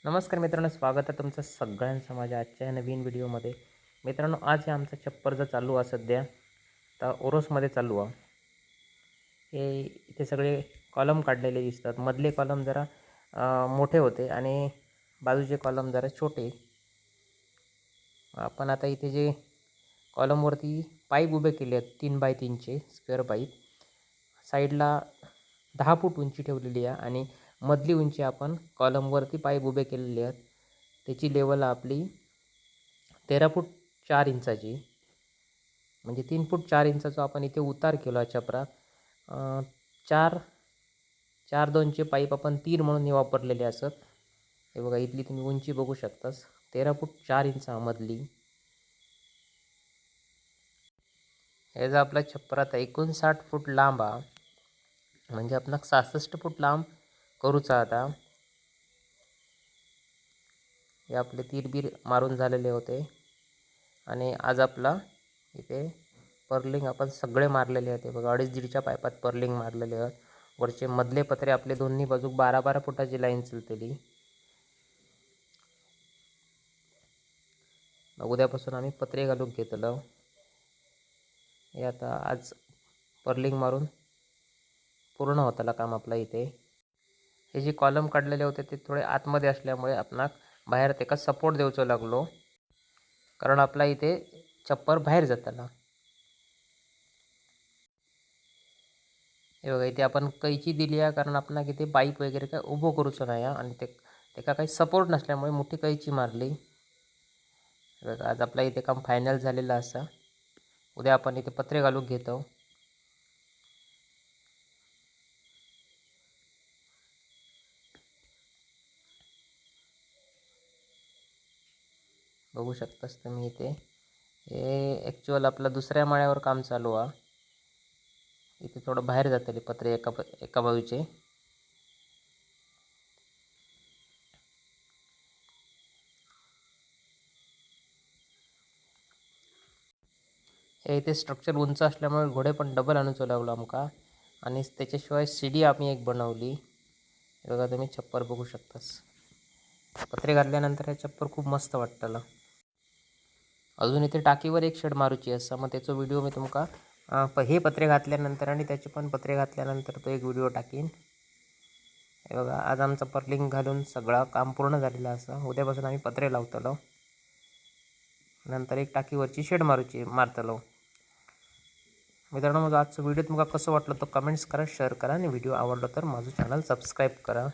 नमस्कार मित्रांनो, स्वागत आहे तुमचं सगळ्यांचं माझ्या आजच्या नवीन व्हिडिओमध्ये. मित्रांनो, आज हे आमचा छप्पर जो चालू आहे सध्या तर ओरोसमध्ये चालू आहे. हे इथे सगळे कॉलम काढलेले दिसतात. मधले कॉलम जरा मोठे होते आणि बाजूचे कॉलम जरा छोटे. आपण आता इथे जे कॉलमवरती पाईप उभे केले आहेत 3x3चे स्क्वेअर पाईप. साईडला 10 फूट उंची ठेवलेली आहे आणि मधली उंची आपण कॉलमवरती पाईप उभे केलेले आहेत. त्याची लेवल आपली 13 फूट 4 इंचाची, म्हणजे 3 फूट 4 इंचाचा आपण इथे उतार केला आहे छपरात. 4-4-2चे पाईप आपण 3 म्हणून वापरलेले असत. हे बघा, इथली तुम्ही उंची बघू शकतास, 13 फूट 4 इंचामधली. हे जर आपला छप्परात 59 फूट लांब आहे, म्हणजे आपण 66 फूट लांब करूचा. आता हे आपले तीर मारून झालेले होते आणि आज आपला इथे पर्लिंग आपण सगळे मारलेले आहेत. बघा, 2.5-1.5च्या पाईपात पर्लिंग मारलेले आहेत. वरचे मधले पत्रे आपले दोन्ही बाजू 12-12 फुटाची लाईन चलतेली. उद्यापासून आम्ही पत्रे घालून घेतलं. हे आता आज पर्लिंग मारून पूर्ण होताला काम आपलं इथे. हे जे कॉलम काढलेले होते ते थोडे आतमध्ये असल्यामुळे आपणाक बाहेर त्याका सपोर्ट देऊचो लागलो, कारण आपला इथे छप्पर बाहेर जाताना. हे बघा, इथे आपण कैची दिली आहे कारण आपणाक इथे पाईप वगैरे काय उभं करूचं नाही आणि त्याका काही सपोर्ट नसल्यामुळे मोठी कैची मारली. बघा, आज आपला इथे काम फायनल झालेलं असा. उद्या आपण इथे पत्रे घालून घेतो. बघू शकतास तुम्ही इथे. हे ॲक्च्युअल आपलं दुसऱ्या माळ्यावर काम चालू आहे. इथे थोडं बाहेर जातले पत्रे एका बाजूचे. हे इथे स्ट्रक्चर उंच असल्यामुळे घोडे पण डबल आणूचो लागलो आमका. आणि त्याच्याशिवाय सीडी आम्ही एक बनवली. बघा, तुम्ही छप्पर बघू शकतास. पत्रे घातल्यानंतर हे छप्पर खूप मस्त वाटतं. अजून इथे टाकीवर एक शेड मारूची असा, मग त्याचा व्हिडिओ मी तुमका हे पत्रे घातल्यानंतर आणि त्याचे पण पत्रे घातल्यानंतर तो एक व्हिडिओ टाकीन. हे बघा, आज आमचं पर्लिंग घालून सगळं काम पूर्ण झालेलं असं. उद्यापासून आम्ही पत्रे लावतलो, नंतर एक टाकीवरची शेड मारतलो. मित्रांनो, माझा आजचा व्हिडिओ तुम्हाला कसं वाटलं तो कमेंट्स करा, शेअर करा आणि व्हिडिओ आवडला तर माझं चॅनल सबस्क्राईब करा.